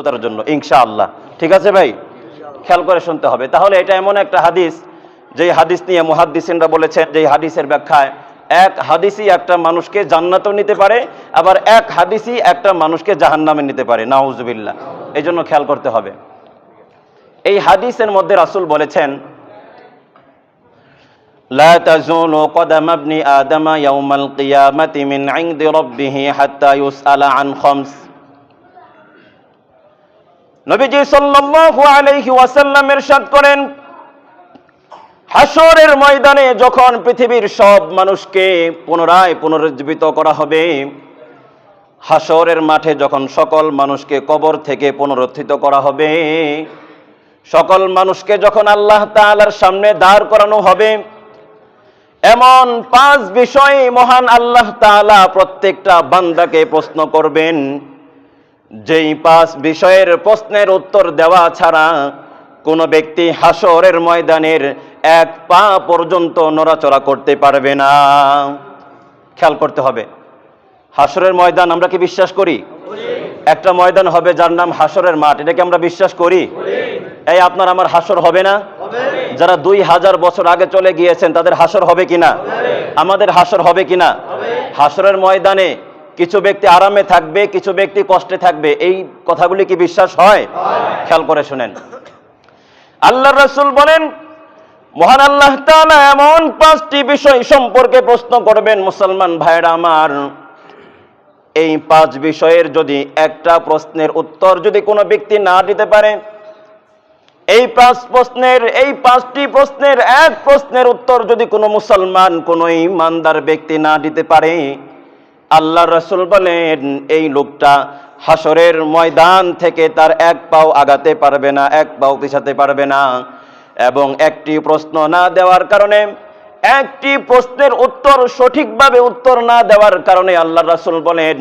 তার জন্য ইনশাআল্লাহ। ঠিক আছে ভাই, খেয়াল করে শুনতে হবে। তাহলে এটা এমন একটা হাদিস, যে হাদিস নিয়ে মুহাদ্দিসিনরা বলেছেন যে হাদিসের ব্যাখ্যায় এক হাদিসই একটা মানুষকে জান্নাতেও নিতে পারে, আবার এক হাদিসই একটা মানুষকে জাহান্নামে নিতে পারে, নাউজুবিল্লাহ। এই জন্য খেয়াল করতে হবে। এই হাদিসের মধ্যে রাসূল বলেছেন, লা তাজুলু কদাম ইবনি আদম ইয়াউমাল কিয়ামাতি মিন ইনদি রাব্বিহি হাত্তা ইউসআলা আন খামস। নবীজি সাল্লাল্লাহু আলাইহি ওয়াসাল্লাম ইরশাদ করেন, হাসরের ময়দানে যখন পৃথিবীর সব মানুষকে পুনরায় পুনরুজ্জীবিত করা হবে, হাসরের মাঠে যখন সকল মানুষকে কবর থেকে পুনরুত্থিত করা হবে, সকল মানুষকে যখন আল্লাহ তাআলার সামনে দাঁড় করানো হবে, এমন 5 বিষয়ে মহান আল্লাহ তাআলা প্রত্যেকটা বান্দাকে প্রশ্ন করবেন, যেই 5 বিষয়ের প্রশ্নের উত্তর দেওয়া ছাড়া কোন ব্যক্তি হাসরের ময়দানের এক পা পর্যন্ত নড়াচড়া করতে পারবে না। খেয়াল করতে হবে। হাসরের ময়দান আমরা কি বিশ্বাস করি? একটা ময়দান হবে যার নাম হাসরের মাঠ, এটাকে আমরা বিশ্বাস করি? এই আপনার আমার হাসর হবে না? যারা 2000 বছর আগে চলে গিয়েছেন তাদের হাসর হবে কিনা? আমাদের হাসর হবে কিনা? হাসরের ময়দানে কিছু ব্যক্তি আরামে থাকবে, কিছু ব্যক্তি কষ্টে থাকবে, এই কথাগুলি কি বিশ্বাস হয়? খেয়াল করে শুনেন। আল্লাহর রাসূল বলেন, মহান আল্লাহ তাআলা এমন 5টি বিষয় সম্পর্কে প্রশ্ন করবেন মুসলমান ভাইরা আমার, এই 5 বিষয়ের যদি একটা প্রশ্নের উত্তর যদি কোনো ব্যক্তি না দিতে পারে, এই 5টি প্রশ্নের এক প্রশ্নের উত্তর যদি কোনো মুসলমান, কোনো ঈমানদার ব্যক্তি না দিতে পারে, আল্লাহর রাসূল বলেন এই লোকটা হাসরের ময়দান থেকে তার এক পাও আগাতে পারবে না, এক পাও পিছাতে পারবে না। এবং একটি প্রশ্ন না দেওয়ার কারণে, একটি প্রশ্নের উত্তর সঠিকভাবে উত্তর না দেওয়ার কারণে আল্লাহর রাসূল বলেন,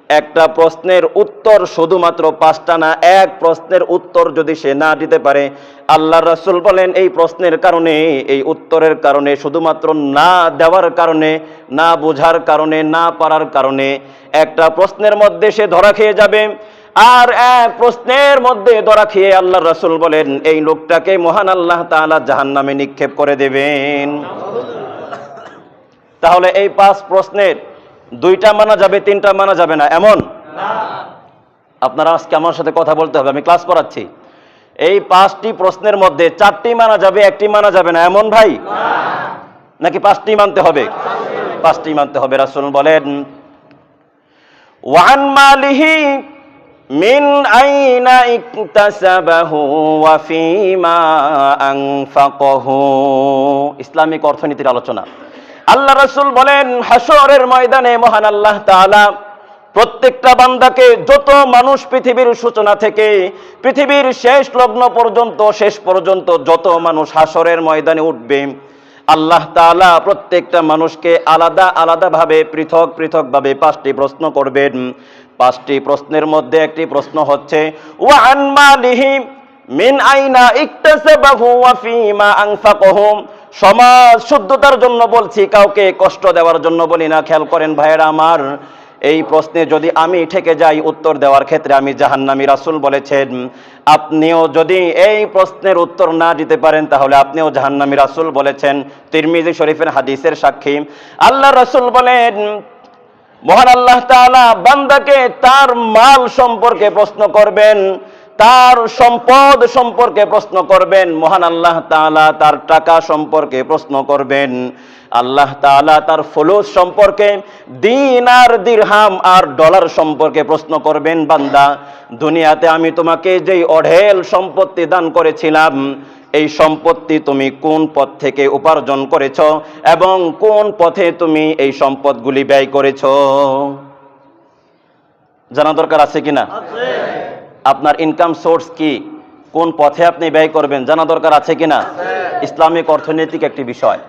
একটা প্রশ্নের উত্তর শুধুমাত্র 5টা না, এক প্রশ্নের উত্তর যদি সে না দিতে পারে, আল্লাহর রাসূল বলেন এই প্রশ্নের কারণে, এই উত্তরের কারণে, শুধুমাত্র না দেওয়ার কারণে, না বোঝার কারণে, না পারার কারণে একটা প্রশ্নের মধ্যে সে ধরা খেয়ে যাবে। আর এক প্রশ্নের মধ্যে ধরা খেয়ে আল্লাহর রাসূল বলেন এই লোকটাকে মহান আল্লাহ তাআলা জাহান্নামে নিক্ষেপ করে দেবেন। তাহলে এই 5 প্রশ্নের 2টা মানা যাবে, 3টা মানা যাবে না, এমন না। আপনারা আজকে আমার সাথে কথা বলতে হবে, আমি ক্লাস করাচ্ছি। এই 5টি প্রশ্নের মধ্যে 4টি মানা যাবে, 1টি মানা যাবে না, এমন ভাই? নাকি 5টি মানতে হবে? 5টি মানতে হবে। রাসূল বলেন, ওয়ান মালিহি মিন আইনা ইকতাসাবাহু ওয়া ফীমা আনফাকাহু। ইসলামিক অর্থনীতির আলোচনা। আল্লাহ রাসূল বলেন, হাসরের ময়দানে মহান আল্লাহ তাআলা প্রত্যেকটা বান্দাকে, যত মানুষ পৃথিবীর সূচনা থেকে পৃথিবীর শেষ লগ্ন পর্যন্ত, শেষ পর্যন্ত যত মানুষ হাসরের ময়দানে উঠবে, আল্লাহ তাআলা প্রত্যেকটা মানুষকে আলাদা আলাদাভাবে, পৃথক পৃথকভাবে 5টি প্রশ্ন করবেন। 5টি প্রশ্নের মধ্যে একটি প্রশ্ন হচ্ছে ওয়া আন মালিহি মিন আইনা ইকতাসাবাহু ওয়া ফীমা আনফাকাহু। সমাজ শুদ্ধতার জন্য বলছি, কাউকে কষ্ট দেওয়ার জন্য বলি না। খেয়াল করেন ভাইয়েরা আমার, এই প্রশ্নে যদি আমি ঠেকে যাই উত্তর দেওয়ার ক্ষেত্রে আমি জাহান্নামী। রাসূল বলেছেন আপনিও যদি এই প্রশ্নের উত্তর না দিতে পারেন তাহলে আপনিও জাহান্নামী। রাসূল বলেছেন, তিরমিজি শরীফের হাদিসের সাক্ষী। আল্লাহ রাসূল বলেন, মহান আল্লাহ তাআলা বান্দাকে তার মাল সম্পর্কে প্রশ্ন করবেন, তার সম্পদ সম্পর্কে প্রশ্ন করবেন। মহান আল্লাহ তাআলা তার টাকা সম্পর্কে প্রশ্ন করবেন। আল্লাহ তাআলা তার ফুলুস সম্পর্কে, দিনার, দিরহাম আর ডলার সম্পর্কে প্রশ্ন করবেন। বান্দা, দুনিয়াতে আমি তোমাকে যেই অঢেল সম্পত্তি দান করেছিলাম, এই সম্পত্তি তুমি কোন পথ থেকে উপার্জন করেছো এবং কোন পথে তুমি এই সম্পদগুলি ব্যয় করেছো? জানা দরকার আছে কিনা? আপনার ইনকাম সোর্স কি, কোন পথে আপনি ব্যয় করবেন, জানা দরকার আছে কিনা? ইসলামিক অর্থনৈতিক একটি বিষয়।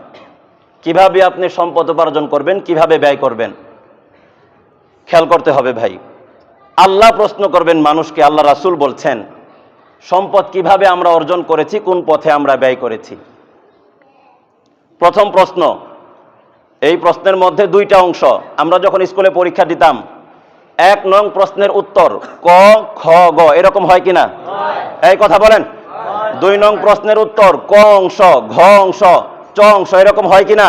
কিভাবে আপনি সম্পদ উপার্জন করবেন, কিভাবে ব্যয় করবেন, খেয়াল করতে হবে ভাই। আল্লাহ প্রশ্ন করবেন মানুষকে। আল্লাহ রাসূল বলছেন সম্পদ কিভাবে আমরা অর্জন করেছি, কোন পথে আমরা ব্যয় করেছি। প্রথম প্রশ্ন, এই প্রশ্নের মধ্যে 2টা অংশ। আমরা যখন স্কুলে পরীক্ষা দিতাম 1 নং প্রশ্নের উত্তর ক খ গ এরকম হয় কিনা? এই কথা বলেন। 2 নং প্রশ্নের উত্তর ক অংশ, ঘ অংশ, চ অংশ এরকম হয় কিনা?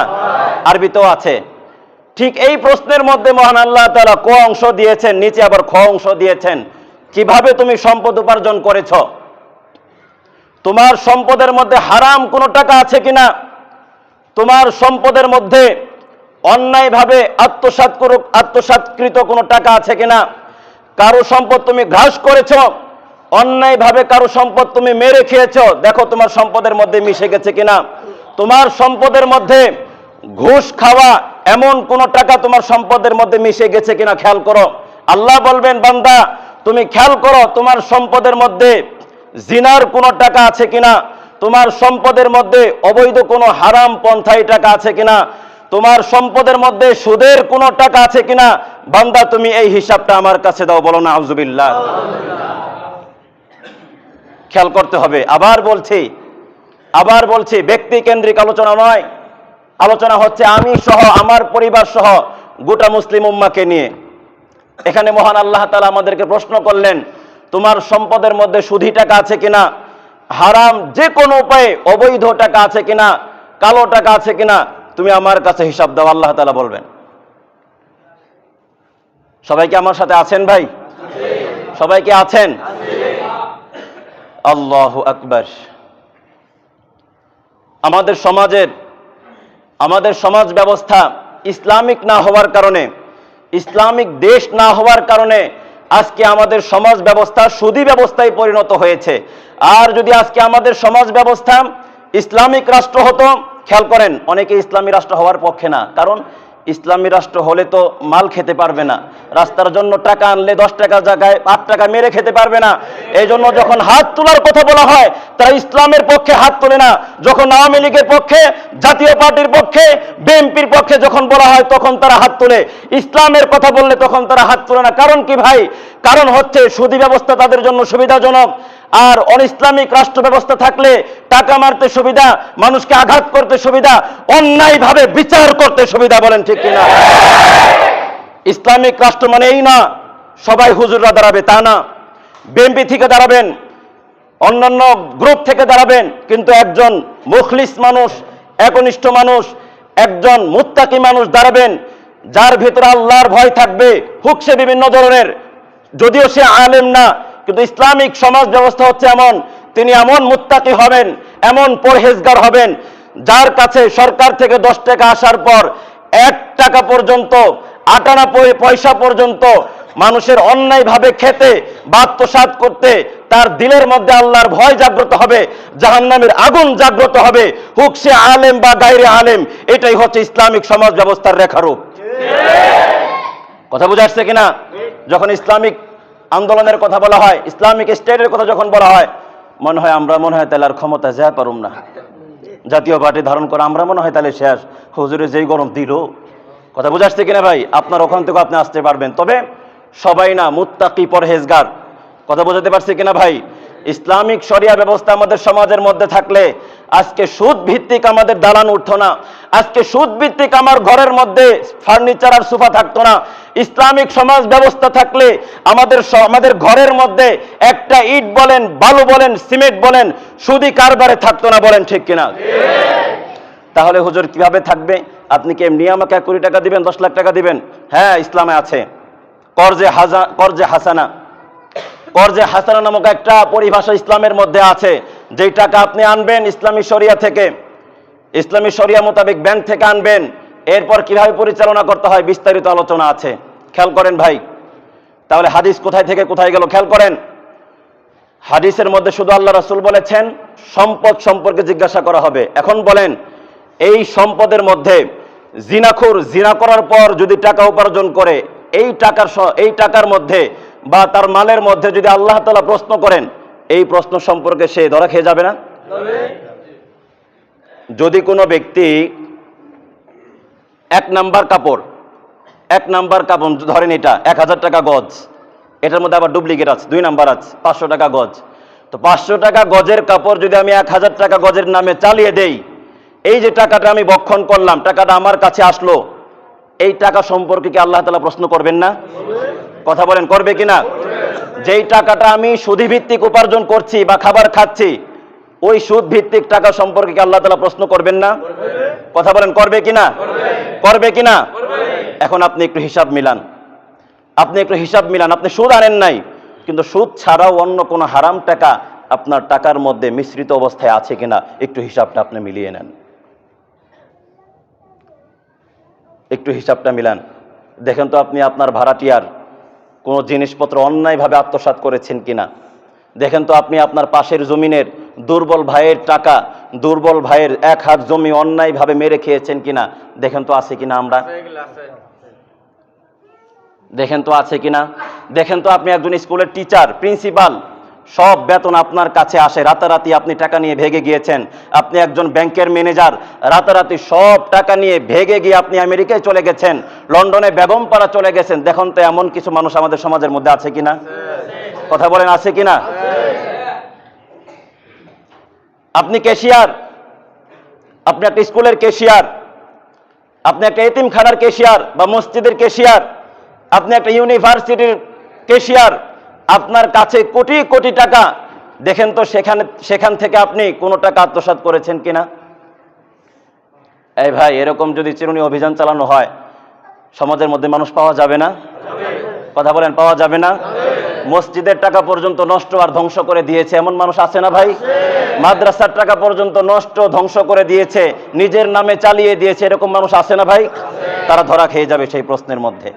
আরবিতেও আছে। ঠিক এই প্রশ্নের মধ্যে মহান আল্লাহ তাআলা ক অংশ দিয়েছেন, নিচে আবার খ অংশ দিয়েছেন। কিভাবে তুমি সম্পদ উপার্জন করেছ? তোমার সম্পদের মধ্যে হারাম কোনো টাকা আছে কিনা? তোমার সম্পদের মধ্যে অন্যায়ভাবে আত্মসাৎকৃত কোনো টাকা আছে কিনা? কারো সম্পদ তুমি ঘাস করেছ, অন্যায়ভাবে কারো সম্পদ তুমি মেরে খেয়েছ, দেখো তোমার সম্পদের মধ্যে মিশে গেছে কিনা? তোমার সম্পদের মধ্যে ঘুষ খাওয়া এমন কোন টাকা তোমার সম্পদের মধ্যে মিশে গেছে কিনা খেয়াল করো। আল্লাহ বলবেন, বান্দা তুমি খেয়াল করো তোমার সম্পদের মধ্যে জিনার কোনো টাকা আছে কিনা, তোমার সম্পদের মধ্যে অবৈধ কোনো হারাম পন্থায় টাকা আছে কিনা, তোমার সম্পদের মধ্যে সুদের কোনো টাকা আছে কিনা। বান্দা তুমি এই হিসাবটা আমার কাছে দাও, বলো না আউযুবিল্লাহ। খেয়াল করতে হবে। আবার বলছি ব্যক্তি কেন্দ্রিক আলোচনা নয়, আলোচনা হচ্ছে আমি সহ, আমার পরিবার সহ গোটা মুসলিম উম্মাহকে নিয়ে। এখানে মহান আল্লাহ তাআলা আমাদেরকে প্রশ্ন করলেন, তোমার সম্পদের মধ্যে সুদী টাকা আছে কিনা, হারাম যে কোনো উপায়ে অবৈধ টাকা আছে কিনা, কালো টাকা আছে কিনা, তুমি আমার কাছে হিসাব দাও, আল্লাহ তাআলা বলবেন। সবাই কি আমার সাথে আছেন ভাই? সবাই কি আছেন? আল্লাহু আকবার। আমাদের সমাজ ব্যবস্থা ইসলামিক না হওয়ার কারণে, ইসলামিক দেশ না হওয়ার কারণে আজকে আমাদের সমাজ ব্যবস্থা সুদী ব্যবস্থায় পরিণত হয়েছে। আর যদি আজকে আমাদের সমাজ ব্যবস্থা ইসলামিক রাষ্ট্র হতো, খেয়াল করেন অনেকে ইসলামী রাষ্ট্র হওয়ার পক্ষে না, কারণ ইসলামী রাষ্ট্র হলে তো মাল খেতে পারবে না, রাস্তার জন্য টাকা আনলে 10 টাকার জায়গায় 8 টাকা মেরে খেতে পারবে না। এই জন্য যখন হাত তোলার কথা বলা হয় তারা ইসলামের পক্ষে হাত তোলে না, যখন আওয়ামী লীগের পক্ষে, জাতীয় পার্টির পক্ষে, বিএনপির পক্ষে যখন বলা হয় তখন তারা হাত তোলে, ইসলামের কথা বললে তখন তারা হাত তোলে না। কারণ কি ভাই? কারণ হচ্ছে সুদী ব্যবস্থা তাদের জন্য সুবিধাজনক। আর অনইসলামিক রাষ্ট্র ব্যবস্থা থাকলে টাকা মারতে সুবিধা, মানুষকে আঘাত করতে সুবিধা, অন্যায়ভাবে বিচার করতে সুবিধা। বলেন ঠিক কিনা? ইসলামিক রাষ্ট্র মানে এই না সবাই হুজুররা দাঁড়াবে, তা না। বিএনপি থেকে দাঁড়াবেন, অন্যান্য গ্রুপ থেকে দাঁড়াবেন, কিন্তু একজন মুখলিস মানুষ, একনিষ্ঠ মানুষ, একজন মুত্তাকি মানুষ দাঁড়াবেন, যার ভিতরে আল্লাহর ভয় থাকবে, হোক সে বিভিন্ন ধরনের, যদিও সে আলেম না, কিন্তু ইসলামিক সমাজ ব্যবস্থা হচ্ছে এমন, তিনি এমন মুত্তাকি হবেন, এমন পরহেজগার হবেন, যার কাছে সরকার থেকে 10 টাকা আসার পর 1 টাকা পর্যন্ত, 98 পয়সা পর্যন্ত মানুষের অন্যায়ভাবে খেতে বা আত্মসাৎ করতে তার দিলের মধ্যে আল্লাহর ভয় জাগ্রত হবে, জাহান্নামের আগুন জাগ্রত হবে, হোক সে আলেম বা গায়রে আলেম। এটাই হচ্ছে ইসলামিক সমাজ ব্যবস্থার রেখারূপ। কথা বুঝা আসছে কিনা? যখন ইসলামিক আন্দোলনের কথা বলা হয়, ইসলামিক স্টেটের কথা যখন বলা হয়, মনে হয় আমরা তাহলে আর ক্ষমতা যায় পারুম না, জাতীয় পার্টি ধারণ করে আমরা মনে হয় তাহলে শেষ, হুজুরে যেই গরম দিল। কথা বুঝা আসছে কিনা ভাই? আপনার ওখান থেকে আপনি আসতে পারবেন, তবে সবাই না, মুত্তাকি পরহেজগার। কথা বোঝাতে পারছি কিনা ভাই? ইসলামিক শরিয়া ব্যবস্থা আমাদের সমাজের মধ্যে থাকলে আজকে সুদ ভিত্তিক আমাদের দালান উঠতো না, আজকে সুদ ভিত্তিক আমার ঘরের মধ্যে ফার্নিচার আর সোফা থাকতো না। ইসলামিক সমাজ ব্যবস্থা থাকলে আমাদের ঘরের মধ্যে একটা ইট বলেন, বালু বলেন, সিমেন্ট বলেন, সুদি কারবারে থাকতো না। বলেন ঠিক কিনা? তাহলে হুজুর কিভাবে থাকবে? আপনি কি এমনি আমাকে 1 কোটি টাকা দিবেন, 10 লাখ টাকা দিবেন? হ্যাঁ, ইসলামে আছে কর্জে হাসানা নামক একটা পরিভাষা ইসলামের মধ্যে আছে। যেই টাকা আপনি আনবেন ইসলামী শরিয়া থেকে, ইসলামী শরিয়া মোতাবেক ব্যাংক থেকে আনবেন, এরপর কিভাবে পরিচালনা করতে হয় বিস্তারিত আলোচনা আছে। খেয়াল করেন ভাই। তাহলে হাদিস কোথায় থেকে কোথায় গেল খেয়াল করেন। হাদিসের মধ্যে শুধু আল্লাহ রাসূল বলেছেন সম্পদ সম্পর্কে জিজ্ঞাসা করা হবে। এখন বলেন, এই সম্পদের মধ্যে জিনাখোর জিনা করার পর যদি টাকা উপার্জন করে, এই টাকার মধ্যে বা তার মালের মধ্যে যদি আল্লাহ তাআলা প্রশ্ন করেন, এই প্রশ্ন সম্পর্কে সে ধরা খেয়ে যাবে না? যদি কোনো ব্যক্তি 1 নাম্বার কাপড় ধরেন, এটা 1000 টাকা গজ, এটার মধ্যে আবার ডুপ্লিকেট আছে, 2 নাম্বার আছে, 500 টাকা গজ। তো 500 টাকা গজের কাপড় যদি আমি 1000 টাকা গজের নামে চালিয়ে দেই, এই যে টাকাটা আমি বক্ষণ করলাম, টাকাটা আমার কাছে আসলো, এই টাকা সম্পর্কে কি আল্লাহ তাআলা প্রশ্ন করবেন না? কথা বলেন, করবে কিনা? যেই টাকাটা আমি সুদী ভিত্তিক উপার্জন করছি বা খাবার খাচ্ছি, ওই সুদ ভিত্তিক টাকা সম্পর্কে কি আল্লাহ তাআলা প্রশ্ন করবেন না? কথা বলেন, করবে কিনা? করবে কিনা? এখন আপনি একটু হিসাব মিলান, আপনি সুদ আনেন নাই, কিন্তু সুদ ছাড়াও অন্য কোনো হারাম টাকা আপনার টাকার মধ্যে মিশ্রিত অবস্থায় আছে কিনা একটু হিসাবটা আপনি মিলিয়ে নেন, একটু হিসাবটা মিলান। দেখেন তো আপনি আপনার ভাড়াটিয়ার কোনো জিনিসপত্র অন্যায়ভাবে আত্মসাৎ করেছেন কিনা। দেখেন তো আপনি আপনার পাশের জমিনের দুর্বল ভাইয়ের টাকা, দুর্বল ভাইয়ের 1 হাত জমি অন্যায়ভাবে মেরে খেয়েছেন কিনা। দেখেন তো আছে কিনা আমরা, দেখেন তো আছে কিনা। দেখেন তো আপনি একজন স্কুলের টিচার, প্রিন্সিপাল, সব বেতন আপনার কাছে আসে, রাতারাতি আপনি টাকা নিয়ে ভেগে গিয়েছেন। আপনি একজন ব্যাংকের ম্যানেজার, রাতারাতি সব টাকা নিয়ে ভেগে গিয়ে আপনি আমেরিকায় চলে গেছেন, লন্ডনে বেগমপাড়া চলে গেছেন। দেখুন তো এমন কিছু মানুষ আমাদের সমাজের মধ্যে আছে কিনা। কথা বলেন, আছে কিনা। আপনি ক্যাশিয়ার, আপনি একটা স্কুলের ক্যাশিয়ার, আপনি একটা এতিমখানার ক্যাশিয়ার বা মসজিদের ক্যাশিয়ার, আপনি একটা ইউনিভার্সিটির ক্যাশিয়ার, আপনার কাছে কোটি কোটি টাকা। দেখেন তো সেখান থেকে আপনি কোনো টাকা আত্মসাৎ করেছেন কিনা। এই ভাই, এরকম যদি চিরুনি অভিযান চালানো হয়, সমাজের মধ্যে মানুষ পাওয়া যাবে না। কথা বলেন, পাওয়া যাবে না। মসজিদের টাকা পর্যন্ত নষ্ট আর ধ্বংস করে দিয়েছে এমন মানুষ আছে না ভাই। মাদ্রাসার টাকা পর্যন্ত নষ্ট ধ্বংস করে দিয়েছে, নিজের নামে চালিয়ে দিয়েছে, এরকম মানুষ আছে না ভাই। তারা ধরা খেয়ে যাবে সেই প্রশ্নের মধ্যে,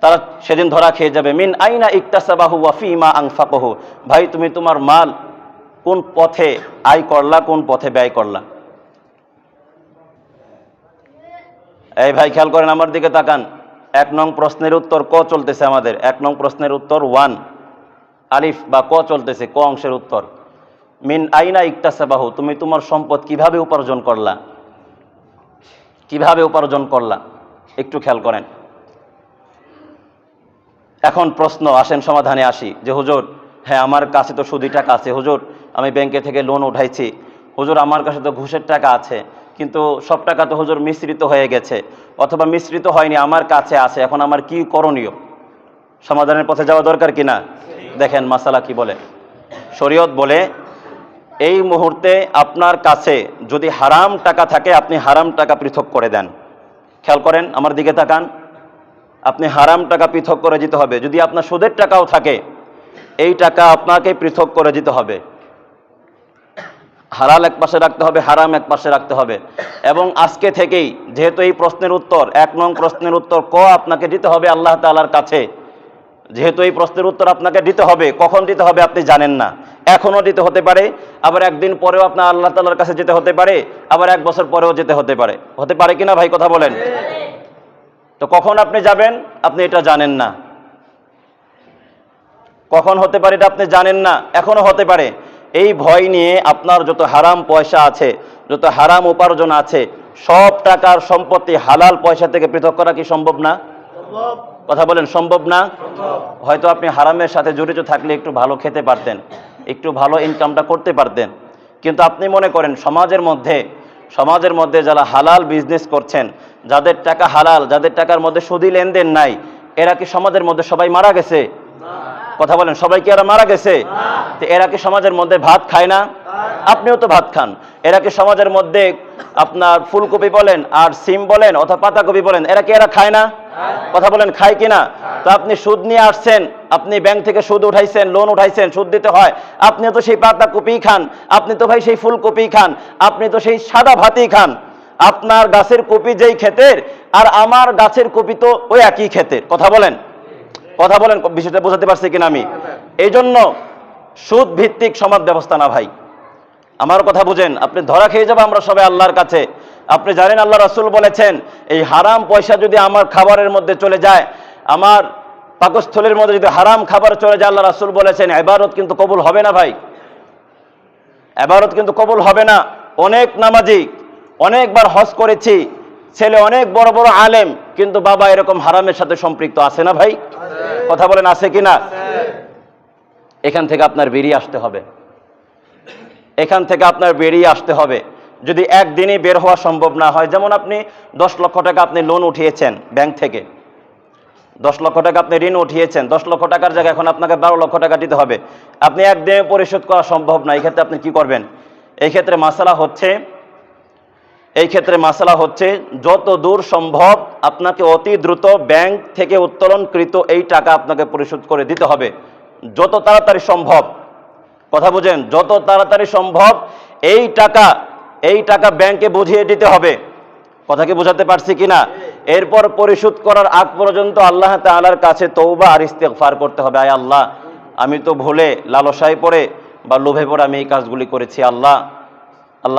তারা সেদিন ধরা খেয়ে যাবে। মিন আইনা ইকতাসাবাহু ওয়া ফিমা আনফাকাহু। ভাই, তুমি তোমার মাল কোন পথে আয় করলা, কোন পথে ব্যয় করলা। এই ভাই খেয়াল করেন, আমার দিকে তাকান। 1 নং প্রশ্নের উত্তর ক চলতেছে আমাদের। 1 নং প্রশ্নের উত্তর 1 আলিফ বা ক চলতেছে, ক অংশের উত্তর। মিন আইনা ইকতাসাবাহু, তুমি তোমার সম্পদ কিভাবে উপার্জন করলা, কিভাবে উপার্জন করলা, একটু খেয়াল করেন। এখন প্রশ্ন, আসেন সমাধানে আসি। যে হুজুর, হ্যাঁ আমার কাছে তো সুদি টাকা আছে, হুজুর আমি ব্যাংকে থেকে লোন উঠাইছি, হুজুর আমার কাছে তো ঘুষের টাকা আছে, কিন্তু সব টাকা তো হুজুর মিশ্রিত হয়ে গেছে, অথবা মিশ্রিত হয়নি, আমার কাছে আছে, এখন আমার কি করণীয়। সমাধানের পথে যাওয়া দরকার কিনা। দেখেন মাসালা কি বলে। শরীয়ত বলে, এই মুহূর্তে আপনার কাছে যদি হারাম টাকা থাকে, আপনি হারাম টাকা পৃথক করে দেন। খেয়াল করেন, আমার দিকে তাকান। আপনি হারাম টাকা পৃথক করে দিতে হবে। যদি আপনার সুদের টাকাও থাকে, এই টাকা আপনাকে পৃথক করে দিতে হবে। হালাল এক পাশে রাখতে হবে, হারাম এক পাশে রাখতে হবে। এবং আজকে থেকেই, যেহেতু এই প্রশ্নের উত্তর 1 নং প্রশ্নের উত্তর ক আপনাকে দিতে হবে আল্লাহ তাআলার কাছে, যেহেতু এই প্রশ্নের উত্তর আপনাকে দিতে হবে, কখন দিতে হবে আপনি জানেন না। এখনও দিতে হতে পারে, আবার একদিন পরেও আপনার আল্লাহ তাআলার কাছে যেতে হতে পারে, আবার 1 বছর পরেও যেতে হতে পারে। হতে পারে কিনা ভাই, কথা বলেন। তো কখন আপনি যাবেন আপনি এটা জানেন না, কখন হতে পারে এটা আপনি জানেন না, এখনো হতে পারে। এই ভয় নিয়ে আপনার যত হারাম পয়সা আছে, যত হারাম উপার্জন আছে, সব টাকার সম্পত্তি হালাল পয়সা থেকে পৃথক করা কি সম্ভব না? কথা বলেন, সম্ভব না? হয়তো আপনি হারামের সাথে জড়িত থাকলে একটু ভালো খেতে পারতেন, একটু ভালো ইনকামটা করতে পারতেন, কিন্তু আপনি মনে করেন সমাজের মধ্যে যারা হালাল বিজনেস করছেন, যাদের টাকা হালাল, যাদের টাকার মধ্যে সুদি লেনদেন নাই, এরা কি সমাজের মধ্যে সবাই মারা গেছে? কথা বলেন, সবাই কি এরা মারা গেছে? তো এরা কি সমাজের মধ্যে ভাত খায় না? আপনিও তো ভাত খান। এরা কি সমাজের মধ্যে আপনার ফুলকপি বলেন আর সিম বলেন অথবা পাতাকপি বলেন, এরা খায় না? কথা বলেন, খায় কিনা? তো আপনি সুদ নিয়ে আসছেন, আপনি ব্যাংক থেকে সুদ উঠাইছেন, লোন উঠাইছেন, সুদ দিতে হয়, আপনিও তো সেই পাতাকপি খান, আপনি তো ভাই সেই ফুলকপি খান, আপনি তো সেই সাদা ভাতই খান। আপনার গাছের কপি যেই ক্ষেতের, আর আমার গাছের কপি তো ওই একই ক্ষেতের। কথা বলেন, বিষয়টা বোঝাতে পারছি কিনা আমি? এই জন্য সুদ ভিত্তিক সমাজ ব্যবস্থা না ভাই, আমার কথা বুঝেন। আপনি ধরা খেয়ে যাবো আমরা সবাই আল্লাহর কাছে। আপনি জানেন আল্লাহ রাসূল বলেছেন, এই হারাম পয়সা যদি আমার খাবারের মধ্যে চলে যায়, আমার পাকস্থলীর মধ্যে যদি হারাম খাবার চলে যায়, আল্লাহ রাসূল বলেছেন ইবাদত কিন্তু কবুল হবে না ভাই, ইবাদত কিন্তু কবুল হবে না। অনেক নামাজি, অনেকবার হজ করেছি, ছেলে অনেক বড় বড় আলেম, কিন্তু বাবা এরকম হারামের সাথে সম্পৃক্ত আছে না ভাই? কথা বলেন, আছে কিনা? এখান থেকে আপনার বেরিয়ে আসতে হবে, এখান থেকে আপনার বেরিয়ে আসতে হবে। যদি একদিনই বের হওয়া সম্ভব না হয়, যেমন আপনি 10 লক্ষ টাকা আপনি লোন উঠিয়েছেন ব্যাংক থেকে, 10 লক্ষ টাকা আপনি ঋণ উঠিয়েছেন, 10 লক্ষ টাকার জায়গায় এখন আপনাকে 12 লক্ষ টাকা দিতে হবে, আপনি একদিনে পরিশোধ করা সম্ভব না। এই ক্ষেত্রে আপনি কি করবেন? এই ক্ষেত্রে মাসালা হচ্ছে যত দূর সম্ভব আপনাকে অতি দ্রুত ব্যাংক থেকে উত্তোলনকৃত এই টাকা আপনাকে পরিশোধ করে দিতে হবে, যত তাড়াতাড়ি সম্ভব। কথা বুঝেন? যত তাড়াতাড়ি সম্ভব এই টাকা ব্যাংকে বুঝিয়ে দিতে হবে। কথা কি বোঝাতে পারছি কিনা? এরপর পরিশোধ করার আগ পর্যন্ত আল্লাহ তাআলার কাছে তওবা আর ইস্তেগফার করতে হবে। আয় আল্লাহ, আমি তো ভুলে, লালসায় পড়ে বা লোভে পড়ে আমি এই কাজগুলি করেছি। আল্লাহ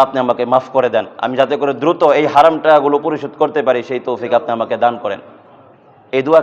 আপনি আমাকে মাফ করে দেন, আমি যাতে করে দ্রুত এই হারাম টাকাগুলো পরিশোধ করতে পারি সেই তৌফিক আপনি আমাকে দান করেন। এই দোয়া